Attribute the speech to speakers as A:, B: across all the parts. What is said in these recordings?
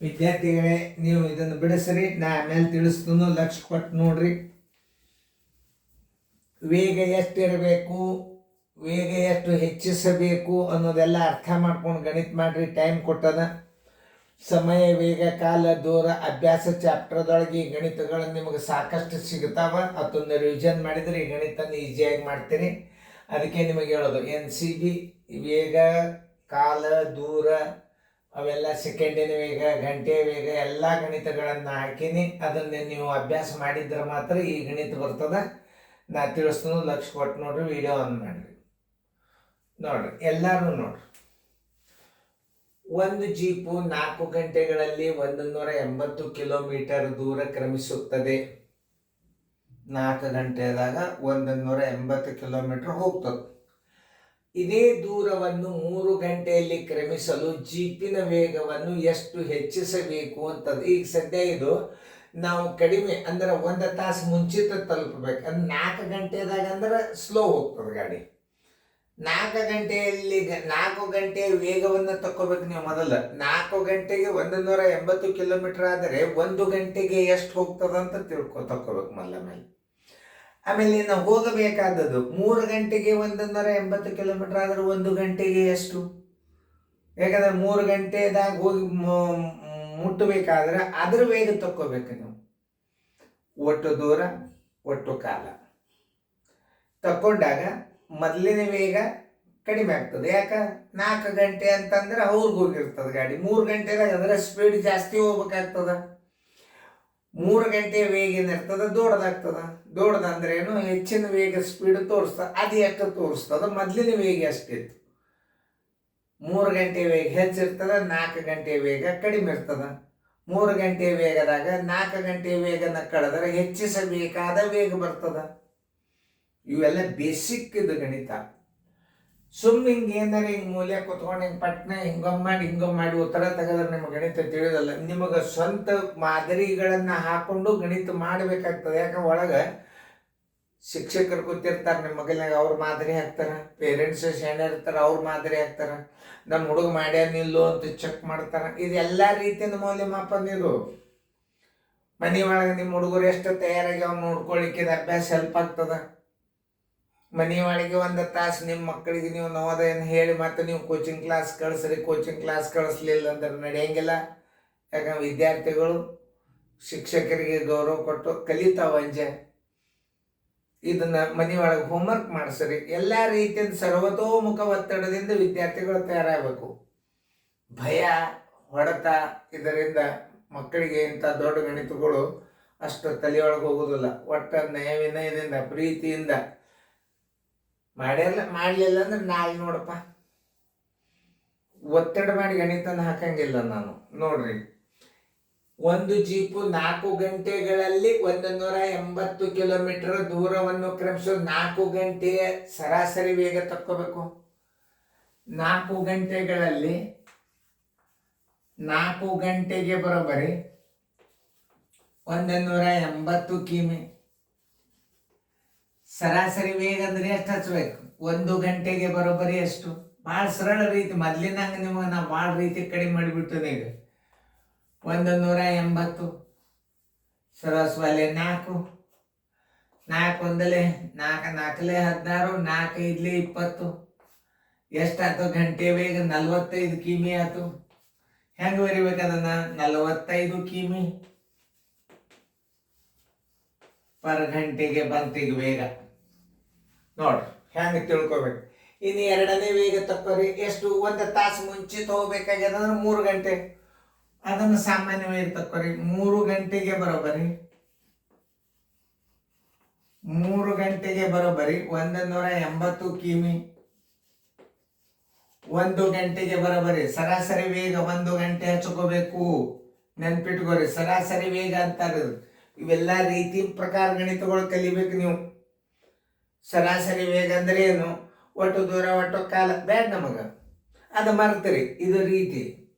A: ವಿದ್ಯಾರ್ಥಿಗಳೇ, ನೀವು ಇದನ್ನು ಬಿಡಿಸ್ರಿ, ನಾ ಆಮೇಲೆ ತಿಳಿಸ್ತೀನಿ, ಲಕ್ಷ ಕೊಟ್ಟು ನೋಡ್ರಿ. ವೇಗ ಎಷ್ಟಿರಬೇಕು, ವೇಗ ಎಷ್ಟು ಹೆಚ್ಚಿಸಬೇಕು ಅನ್ನೋದೆಲ್ಲ ಅರ್ಥ ಮಾಡ್ಕೊಂಡು ಗಣಿತ ಮಾಡ್ರಿ. ಟೈಮ್ ಕೊಟ್ಟದ. ಸಮಯ, ವೇಗ, ಕಾಲ, ದೂರ ಅಭ್ಯಾಸ ಚಾಪ್ಟರ್ದೊಳಗೆ ಈ ಗಣಿತಗಳು ನಿಮಗೆ ಸಾಕಷ್ಟು ಸಿಗ್ತಾವ. ಅದನ್ನು ರಿವಿಷನ್ ಮಾಡಿದರೆ ಈ ಗಣಿತನ ಈಸಿಯಾಗಿ ಮಾಡ್ತೀರಿ. ಅದಕ್ಕೆ ನಿಮಗೆ ಹೇಳೋದು, NCB ವೇಗ, ಕಾಲ, ದೂರ ಅವೆಲ್ಲ ಸೆಕೆಂಡಿನ ವೇಗ, ಗಂಟೆಯ ವೇಗ ಎಲ್ಲ ಗಣಿತಗಳನ್ನು ಹಾಕೀನಿ. ಅದನ್ನು ನೀವು ಅಭ್ಯಾಸ ಮಾಡಿದ್ರೆ ಮಾತ್ರ ಈ ಗಣಿತ ಬರ್ತದೆ. ನಾ ತಿಳಿಸ್ತೀನಿ, ಲಕ್ಷ ಕೊಟ್ಟು ನೋಡ್ರಿ, ವಿಡಿಯೋ ಆನ್ ಮಾಡಿರಿ. ನೋಡ್ರಿ, ಎಲ್ಲರೂ ನೋಡ್ರಿ. ಒಂದು ಜೀಪು 4 ಗಂಟೆಗಳಲ್ಲಿ 180 ಕಿಲೋಮೀಟರ್ ದೂರ ಕ್ರಮಿಸುತ್ತದೆ. 4 ಗಂಟೆದಾಗ 180 ಕಿಲೋಮೀಟರ್ ಹೋಗ್ತದೆ. ಇದೇ ದೂರವನ್ನು 3 ಗಂಟೆಯಲ್ಲಿ ಕ್ರಮಿಸಲು ಜೀಪಿನ ವೇಗವನ್ನು ಎಷ್ಟು ಹೆಚ್ಚಿಸಬೇಕು ಅಂತದ್ದು. ಈಗ ಸದ್ಯ ಇದು ನಾವು ಕಡಿಮೆ ಅಂದ್ರೆ 1 ತಾಸು ಮುಂಚಿತ ತಲುಪಬೇಕು. ಅಂದ್ರೆ 4 ಗಂಟೆದಾಗ ಅಂದ್ರೆ ಸ್ಲೋ ಹೋಗ್ತದೆ ಗಾಡಿ. 4 ಗಂಟೆಯ ವೇಗವನ್ನು ತಕ್ಕೋಬೇಕು ನೀವು ಮೊದಲು. 4 ಗಂಟೆಗೆ 180 ಕಿಲೋಮೀಟರ್ ಆದರೆ 1 ಗಂಟೆಗೆ ಎಷ್ಟು ಹೋಗ್ತದಂತ ತಕ್ಕೋಬೇಕು ಮೇಲೆ. ಆಮೇಲೆ ನಾವು ಹೋಗಬೇಕಾದದ್ದು 3 ಗಂಟೆಗೆ 180 ಕಿಲೋಮೀಟರ್ ಆದ್ರೆ 1 ಗಂಟೆಗೆ ಎಷ್ಟು? ಯಾಕಂದ್ರೆ 3 ಗಂಟೆದಾಗ ಹೋಗಿ ಮುಟ್ಟಬೇಕಾದ್ರೆ ಅದ್ರ ವೇಗ ತಕ್ಕೋಬೇಕು ನೀವು. ಒಟ್ಟು ದೂರ, ಒಟ್ಟು ಕಾಲ ತಕ್ಕೊಂಡಾಗ ಮೊದಲಿನ ವೇಗ ಕಡಿಮೆ ಆಗ್ತದೆ. ಯಾಕ? 4 ಗಂಟೆ ಅಂತಂದ್ರೆ ಅವ್ರಿಗೆ ಹೋಗಿರ್ತದೆ ಗಾಡಿ. 3 ಗಂಟೆದಾಗ ಅದರ ಸ್ಪೀಡ್ ಜಾಸ್ತಿ ಹೋಗ್ಬೇಕಾಗ್ತದ. 3 ಗಂಟೆ ವೇಗ ಏನಿರ್ತದ, ದೊಡ್ಡದಾಗ್ತದ. ದೊಡ್ಡದಂದ್ರೆ ಏನು? ಹೆಚ್ಚಿನ ವೇಗ ಸ್ಪೀಡ್ ತೋರಿಸ್ತದ. ಅದು ಎಷ್ಟು ತೋರಿಸ್ತದ? ಮೊದಲಿನ ವೇಗ ಎಷ್ಟಿತ್ತು? 3 ಗಂಟೆ ವೇಗ ಹೆಚ್ಚಿರ್ತದ, 4 ಗಂಟೆ ವೇಗ ಕಡಿಮೆ ಇರ್ತದ. 3 ಗಂಟೆ ವೇಗದಾಗ 4 ಗಂಟೆ ವೇಗನ ಕಳೆದ್ರೆ ಹೆಚ್ಚಿಸಬೇಕಾದ ವೇಗ ಬರ್ತದ. ಇವೆಲ್ಲ ಬೇಸಿಕ್ ಇದು ಗಣಿತ. ಹಿಂಗೆ ಏನಾರ ಹಿಂಗೆ ಮೂಲೆ ಕುತ್ಕೊಂಡು ಹಿಂಗೆ ಪಟ್ನ ಹಿಂಗೊಮ್ಮೆ ಮಾಡಿ ಉತ್ತರ ತೆಗೆದ್ರೆ ನಿಮಗೆ ಗಣಿತ ತಿಳಿಯೋದಲ್ಲ. ನಿಮಗೆ ಸ್ವಂತ ಮಾದರಿಗಳನ್ನು ಹಾಕೊಂಡು ಗಣಿತ ಮಾಡಬೇಕಾಗ್ತದೆ. ಯಾಕೆ? ಒಳಗೆ ಶಿಕ್ಷಕರು ಕೂತಿರ್ತಾರೆ ನಿಮ್ಮ ಮಗನಾಗ, ಅವ್ರ ಮಾದರಿ ಹಾಕ್ತಾರೆ. ಪೇರೆಂಟ್ಸ್ ಶಾಣೆ ಇರ್ತಾರೆ, ಅವ್ರ ಮಾದರಿ ಹಾಕ್ತಾರೆ. ನಮ್ಮ ಹುಡುಗ ಮಾಡ್ಯಾನಿಲ್ಲೋ ಅಂತ ಚೆಕ್ ಮಾಡ್ತಾರೆ. ಇದೆಲ್ಲ ರೀತಿಯ ಮೌಲ್ಯಮಾಪನ ಇದು. ಮನೆ ಒಳಗೆ ನಿಮ್ಮ ಹುಡುಗರು ಎಷ್ಟು ತಯಾರಾಗಿ ಅವ್ನು ನೋಡ್ಕೊಳ್ಳಿಕ್ಕೆ ಅಭ್ಯಾಸ ಹೆಲ್ಪ್ ಆಗ್ತದ. ಮನೆ ಒಳಗೆ 1 ತಾಸು ನಿಮ್ಮ ಮಕ್ಕಳಿಗೆ ನೀವು ನವೋದಯನ ಹೇಳಿ ಮತ್ತೆ ನೀವು ಕೋಚಿಂಗ್ ಕ್ಲಾಸ್ ಕಳಿಸ್ರಿ. ಕೋಚಿಂಗ್ ಕ್ಲಾಸ್ ಕಳಿಸ್ಲಿಲ್ಲ ಅಂದ್ರೆ ನಡೆಯಂಗಿಲ್ಲ. ಯಾಕಂದ್ರೆ ವಿದ್ಯಾರ್ಥಿಗಳು ಶಿಕ್ಷಕರಿಗೆ ಗೌರವ ಕೊಟ್ಟು ಕಲಿತಾವ. ಇದನ್ನ ಮನೆ ಒಳಗೆ ಹೋಮ್ವರ್ಕ್ ಮಾಡಿಸ್ರಿ. ಎಲ್ಲ ರೀತಿಯ ಸರ್ವತೋಮುಖ ಒತ್ತಡದಿಂದ ವಿದ್ಯಾರ್ಥಿಗಳು ತಯಾರಾಗಬೇಕು. ಭಯ, ಹೊಡೆತ ಇದರಿಂದ ಮಕ್ಕಳಿಗೆ ಇಂಥ ದೊಡ್ಡ ಗಣಿತಗಳು ಅಷ್ಟು ತಲೆಯೊಳಗೆ ಹೋಗೋದಿಲ್ಲ. ಒಟ್ಟ ನಯ ವಿನಯದಿಂದ ಪ್ರೀತಿಯಿಂದ ಮಾಡಲಿಲ್ಲ ಅಂದ್ರೆ ನಾಳೆ ನೋಡಪ್ಪ ಒತ್ತಡ ಮಾಡಿ ಗಣಿತನ ಹಾಕಂಗಿಲ್ಲ ನಾನು. ನೋಡ್ರಿ, ಒಂದು ಜೀಪು 4 ಗಂಟೆಗಳಲ್ಲಿ 180 ಕಿಲೋಮೀಟರ್ ದೂರವನ್ನು ಕ್ರಮಿಸೋದು. 4 ಗಂಟೆಯ ಸರಾಸರಿ ವೇಗ ತಕ್ಕೋಬೇಕು. 4 ಗಂಟೆಗಳಲ್ಲಿ 4 ಗಂಟೆಗೆ ಬರೋಬ್ಬರಿ 180 ಕಿಮಿ. ಸರಾಸರಿ ವೇಗ ಅಂದ್ರೆ ಎಷ್ಟು ಹಚ್ಬೇಕು? 1 ಗಂಟೆಗೆ ಬರೋಬ್ಬರಿ ಎಷ್ಟು? ಭಾಳ ಸರಳ ರೀತಿ. ಮೊದಲಿನಂಗೆ ನಿಮಗೆ ನಾವು ಭಾಳ ರೀತಿ ಕಡಿಮೆ ಮಾಡಿಬಿಟ್ಟದೆ. ಈಗ 180 ಸರಸ್ವಲೆ 4, 4 ಒಂದಲೆ 4, 4ಲೆ 16, 4 5ಲೆ 20. ಎಷ್ಟಾಯ್ತು? ಗಂಟೆ ವೇಗ 45 ಕಿಮಿ ಆಯ್ತು. ಹೆಂಗೆ ಬರಿಬೇಕು ಅದನ್ನ? 45 ಕಿಮಿ ಪರ್ ಗಂಟೆಗೆ ಬಂತೀಗ ವೇಗ. ನೋಡ್ರಿ ಹೆಂಗೆ ತಿಳ್ಕೊಬೇಕು. ಇನ್ನು ಎರಡನೇ ವೇಗ ತಕ್ಕೋರಿ. ಎಷ್ಟು? 1 ತಾಸು ಮುಂಚಿತ ಹೋಗ್ಬೇಕಾಗ್ಯದ ಅಂದ್ರೆ 3 ಗಂಟೆ. ಅದನ್ನು ಸಾಮಾನ್ಯ ವೇಗ ತಕ್ಕೋರಿ. 3 ಗಂಟೆಗೆ ಬರೋಬ್ಬರಿ 180 ಕಿಮಿ. 1 ಗಂಟೆಗೆ ಬರೋಬ್ಬರಿ ಸರಾಸರಿ ವೇಗ 1 ಗಂಟೆ ಹಚ್ಕೋಬೇಕು. ನೆನ್ಪಿಟ್ಕೋರಿ, ಸರಾಸರಿ ವೇಗ ಅಂತಾರೆ. ಇವೆಲ್ಲ ರೀತಿ ಪ್ರಕಾರ ಗಣಿತಗಳು ಕಲಿಬೇಕು ನೀವು. ಸರಾಸರಿ ವೇಗ ಅಂದ್ರೆ ಏನು? ಒಟ್ಟು ದೂರ, ಒಟ್ಟು ಕಾಲ ಬೇಡ ನಮಗೆ, ಅದು ಮರ್ತೀರಿ. ಇದು ರೀತಿ.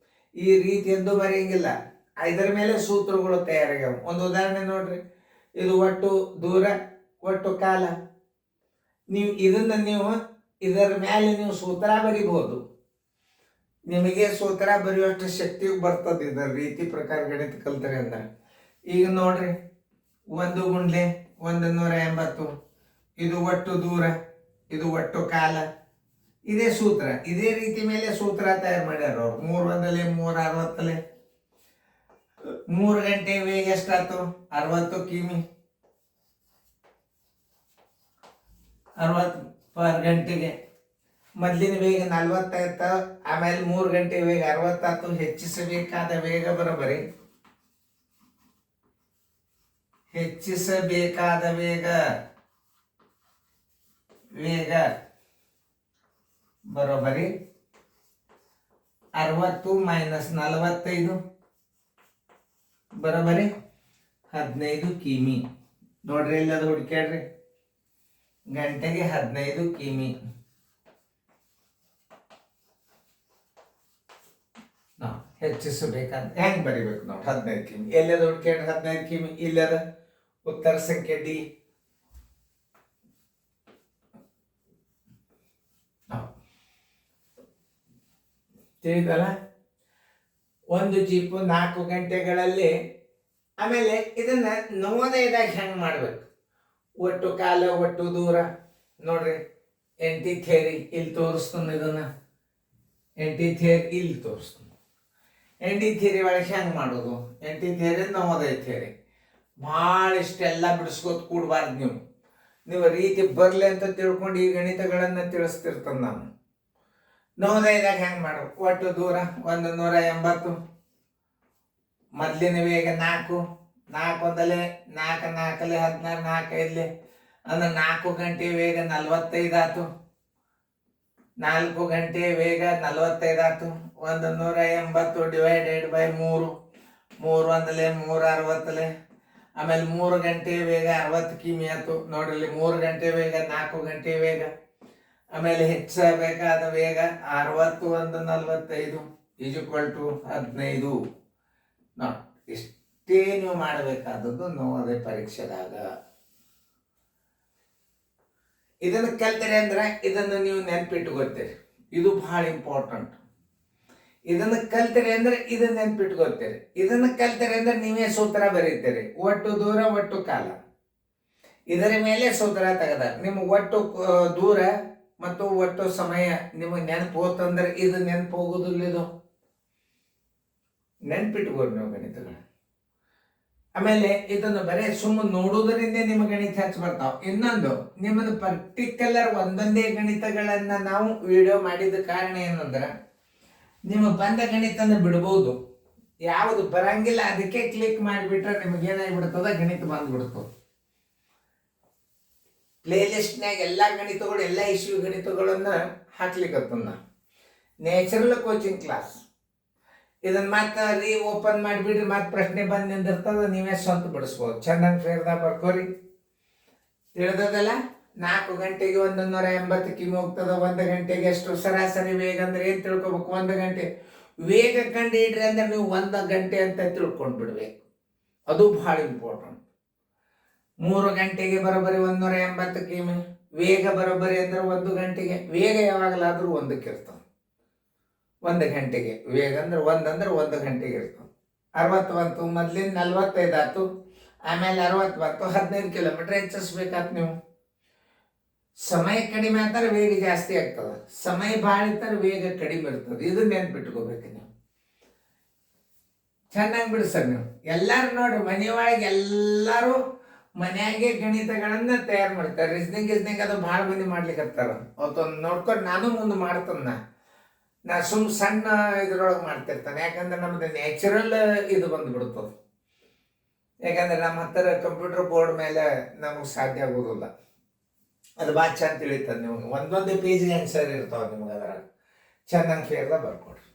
A: ಈ ರೀತಿ ಎಂದು ಬರೆಯಂಗಿಲ್ಲ. ಇದರ ಮೇಲೆ ಸೂತ್ರಗಳು ತಯಾರಾಗ್ಯಾವ. ಒಂದು ಉದಾಹರಣೆ ನೋಡ್ರಿ. ಇದು ಒಟ್ಟು ದೂರ, ಒಟ್ಟು ಕಾಲ. ನೀವು ಇದರ ಮೇಲೆ ನೀವು ಸೂತ್ರ ಬರಿಬಹುದು. ನಿಮಗೆ ಸೂತ್ರ ಬರೆಯುವಷ್ಟು ಶಕ್ತಿ ಬರ್ತದೆ ಇದರ ರೀತಿ ಪ್ರಕಾರ ಗಣಿತ ಕಲ್ತರೆ ಅಂದ್ರೆ. ಈಗ ನೋಡ್ರಿ 1 × 180, ಇದು ಒಟ್ಟು ದೂರ, ಇದು ಒಟ್ಟು ಕಾಲ, ಇದೇ ಸೂತ್ರ. ಇದೇ ರೀತಿ ಮೇಲೆ ಸೂತ್ರ ತಯಾರು ಮಾಡ್ಯಾರ ಅವ್ರು. 3 × 1 = 3 × 60. 3 ಗಂಟೆ ವೇಗ ಎಷ್ಟಾಯ್ತು? 60 ಕಿಮಿ. 60 ಪರ್ ಗಂಟೆಗೆ. ಮೊದಲಿನ ವೇಗ 40 ಆಯ್ತು, ಆಮೇಲೆ 3 ಗಂಟೆ ವೇಗ 60 ಆಯ್ತು. ಹೆಚ್ಚಿಸಬೇಕಾದ ವೇಗ ಬರೋಬರಿ, ಹೆಚ್ಚಿಸಬೇಕಾದ ವೇಗ ಬರೋಬರಿ 60 - 45 ಬರೋಬರಿ 15 ಕಿಮಿ. ನೋಡ್ರಿ ಇಲ್ಲದ ಹುಡುಕ್ಯಾಡ್ರಿ. ಗಂಟೆಗೆ 15 ಕಿಮಿ. ನಾವು ಹೆಚ್ಚಿಸಬೇಕಂತ ಹೆಂಗ್ ಬರಿಬೇಕು? ನಾವು 15 ಕಿಮಿ. ಎಲ್ಲದ ಹುಡುಕ್ಯಾಡ್ರಿ 15 ಕಿಮಿ? ಇಲ್ಲದ ಉತ್ತರ ಸಂಖ್ಯೆ ಡಿ. ತಿಳಿದಲ್ಲ? ಒಂದು ಜೀಪು 4 ಗಂಟೆಗಳಲ್ಲಿ. ಆಮೇಲೆ ಇದನ್ನ ನವೋದಯದಾಗ ಹೆಂಗ್ ಮಾಡ್ಬೇಕು? ಒಟ್ಟು ಕಾಲ, ಒಟ್ಟು ದೂರ. ನೋಡ್ರಿ ಎಂಟಿ ಥಿಯರಿ ಇಲ್ಲಿ ತೋರಿಸ್ತಾನೆ. ಇದನ್ನ ಎಂಟಿ ಥಿಯರಿ ಇಲ್ಲಿ ತೋರಿಸ್ತಾನೆ. ಎಂಟಿ ಥಿಯರಿ ಒಳಗೆ ಹೆಂಗ್ ಮಾಡೋದು? ಎಂಟಿ ಥಿಯರಿ ನವೋದಯ ಥಿಯರಿ ಭಾಳ ಇಷ್ಟೆಲ್ಲ ಬಿಡಿಸ್ಕೋತ ಕೂಡಬಾರ್ದು. ನೀವು ರೀತಿ ಬರಲಿ ಅಂತ ತಿಳ್ಕೊಂಡು ಈ ಗಣಿತಗಳನ್ನು ತಿಳಿಸ್ತಿರ್ತಾನೆ ನಾನು. ನವೋದಯದಾಗ ಹೆಂಗೆ ಮಾಡ್ಬೇಕು? ಒಟ್ಟು ದೂರ 180, ಮೊದಲಿನ ವೇಗ 4, 4 × 1 = 4, 4 × 16, 4 × 5 ಅಂದ್ರೆ 4 ಗಂಟೆ ವೇಗ 45 ಆಯ್ತು. 4 ಗಂಟೆ ವೇಗ 45 ಆಯ್ತು. 180 ÷ 3, 3 × 360. ಆಮೇಲೆ 3 ಗಂಟೆ ವೇಗ 60 ಕಿಮಿ ಆಯ್ತು. ನೋಡ್ರಿ 3 ಗಂಟೆ ವೇಗ 4 ಗಂಟೆ ವೇಗ. ಆಮೇಲೆ ಹೆಚ್ಚಬೇಕಾದ ವೇಗ 60 × 1 = 45 15. ನೋಡಿ ಇಷ್ಟೇ ನೀವು ಮಾಡಬೇಕಾದದ್ದು ನವೋದಯ ಪರೀಕ್ಷೆದಾಗ. ಇದನ್ನು ಕಲ್ತರೆ ಅಂದ್ರೆ ಇದನ್ನು ನೀವು ನೆನ್ಪಿಟ್ಕೋತೀರಿ. ಇದು ಬಹಳ ಇಂಪಾರ್ಟೆಂಟ್. ಇದನ್ನು ಕಲ್ತರೆ ಅಂದ್ರೆ ಇದನ್ನ ನೆನ್ಪಿಟ್ಕೋತೀರಿ. ಇದನ್ನು ಕಲ್ತರೆ ಅಂದ್ರೆ ನೀವೇ ಸೂತ್ರ ಬರೀತೀರಿ. ಒಟ್ಟು ದೂರ, ಒಟ್ಟು ಕಾಲ, ಇದರ ಮೇಲೆ ಸೂತ್ರ ತೆಗೆದ ನಿಮ್ಗೆ ಒಟ್ಟು ದೂರ ಮತ್ತು ಒಟ್ಟು ಸಮಯ ನಿಮಗೆ ನೆನಪು ಹೋತಂದ್ರೆ ಇದು ನೆನಪು ಹೋಗುದಿಲ್ಲ. ಇದು ನೆನ್ಪಿಟ್ಕೋರಿ ನೀವು ಗಣಿತಗಳು. ಆಮೇಲೆ ಇದನ್ನು ಬರೀ ಸುಮ್ಮನೆ ನೋಡುವುದರಿಂದ ನಿಮ್ಮ ಗಣಿತ ಹೆಚ್ಚು ಬರ್ತಾವ. ಇನ್ನೊಂದು, ನಿಮ್ಮದು ಪರ್ಟಿಕ್ಯುಲರ್ ಒಂದೊಂದೇ ಗಣಿತಗಳನ್ನ ನಾವು ವಿಡಿಯೋ ಮಾಡಿದ ಕಾರಣ ಏನಂದ್ರೆ ನಿಮಗೆ ಬಂದ ಗಣಿತನ ಬಿಡ್ಬೋದು. ಯಾವುದು ಬರಂಗಿಲ್ಲ ಅದಕ್ಕೆ ಕ್ಲಿಕ್ ಮಾಡಿಬಿಟ್ರೆ ನಿಮ್ಗೆ ಏನಾಗ್ಬಿಡ್ತದ? ಗಣಿತ ಬಂದ್ಬಿಡ್ತದೆ. ಪ್ಲೇ ಲಿಸ್ಟ್ನಾಗ ಎಲ್ಲ ಗಣಿತಗಳು, ಎಲ್ಲ ಇಶ್ಯೂ ಗಣಿತಗಳನ್ನ ಹಾಕ್ಲಿಕ್ಕತ್ತನ್ನ. ನ್ಯಾಚುರಲ್ ಕೋಚಿಂಗ್ ಕ್ಲಾಸ್ ಇದನ್ನ ಮತ್ತೆ ಓಪನ್ ಮಾಡಿಬಿಡ್ರಿ. ಮತ್ತೆ ಪ್ರಶ್ನೆ ಬಂದು ನಿಂದಿರ್ತದ, ನೀವೇ ಸ್ವಂತ ಬಿಡಿಸ್ಬೋದು. ಚೆನ್ನಾಗಿ ಫೇರ್ದಾಗ ಬರ್ಕೋರಿ. ತಿಳಿದದಲ್ಲ? 4 ಗಂಟೆಗೆ 180 ಕಿಮಿ ಹೋಗ್ತದ. 1 ಗಂಟೆಗೆ ಎಷ್ಟು? ಸರಾಸರಿ ವೇಗ ಅಂದ್ರೆ ಏನ್ ತಿಳ್ಕೊಬೇಕು? 1 ಗಂಟೆ ವೇಗ ಕಂಡು ಹಿಡ್ರಿ ಅಂದ್ರೆ ನೀವು 1 ಗಂಟೆ ಅಂತ ತಿಳ್ಕೊಂಡು ಬಿಡ್ಬೇಕು. ಅದು ಬಹಳ ಇಂಪಾರ್ಟೆಂಟ್. 3 ಗಂಟೆಗೆ ಬರೋಬ್ಬರಿ 180 ಕಿಮಿ ವೇಗ ಬರೋಬ್ಬರಿ ಅಂದ್ರೆ 1 ಗಂಟೆಗೆ. ವೇಗ ಯಾವಾಗಲಾದ್ರೂ 1ಕ್ಕೆ ಇರ್ತದೆ. 1 ಗಂಟೆಗೆ ವೇಗ ಅಂದ್ರೆ 1 ಗಂಟೆಗೆ ಇರ್ತದೆ. 60 ಬಂತು, ಮೊದ್ಲಿನ 45 ಆಯ್ತು, ಆಮೇಲೆ 60 ಬಂತು, 15 ಕಿಲೋಮೀಟರ್ ಹೆಚ್ಚಿಸ್ಬೇಕಾತ್ ನೀವು. ಸಮಯ ಕಡಿಮೆ ಆದ್ರೆ ವೇಗ ಜಾಸ್ತಿ ಆಗ್ತದೆ, ಸಮಯ ಭಾಳ ಇದ್ದರೆ ವೇಗ ಕಡಿಮೆ ಇರ್ತದೆ. ಇದನ್ನ ನೆನ್ಪಿಟ್ಕೋಬೇಕು ನೀವು. ಚೆನ್ನಾಗಿ ಬಿಡಿಸ್ರಿ ನೀವು. ಎಲ್ಲಾರು ನೋಡಿ ಮನೆಯೊಳಗೆ ಎಲ್ಲರೂ ಮನೆಯಾಗೆ ಗಣಿತಗಳನ್ನ ತಯಾರು ಮಾಡ್ತಾರೆ. ರಿಸ್ನಿಂಗ್ ಅದು ಭಾಳ ಮಂದಿ ಮಾಡ್ಲಿಕ್ಕೆ ಅವತ್ತೊಂದು ನೋಡ್ಕೊಂಡು ನಾನು ಮುಂದೆ ಮಾಡ್ತಾನ. ನಾ ಸಣ್ಣ ಇದ್ರೊಳಗೆ ಮಾಡ್ತಿರ್ತಾನೆ. ಯಾಕಂದ್ರೆ ನಮ್ದು ನ್ಯಾಚುರಲ್ ಇದು ಬಂದ್ಬಿಡ್ತದೆ. ಯಾಕಂದ್ರೆ ನಮ್ಮ ಹತ್ತಿರ ಕಂಪ್ಯೂಟರ್ ಬೋರ್ಡ್ ಮೇಲೆ ನಮಗೆ ಸಾಧ್ಯ ಆಗೋದಿಲ್ಲ. ಅದು ಭಾಳ ಚಂದ ತಿಳಿತದೆ ನಿಮ್ಗೆ. ಒಂದೊಂದೇ ಪೇಜ್ಗೆ ಆನ್ಸರ್ ಇರ್ತಾವೆ ನಿಮ್ಗೆ. ಅದ್ರಾಗ ಚೆನ್ನಾಗಿ ಫೇರ್ದಾಗ ಬರ್ಕೊಡ್ರಿ.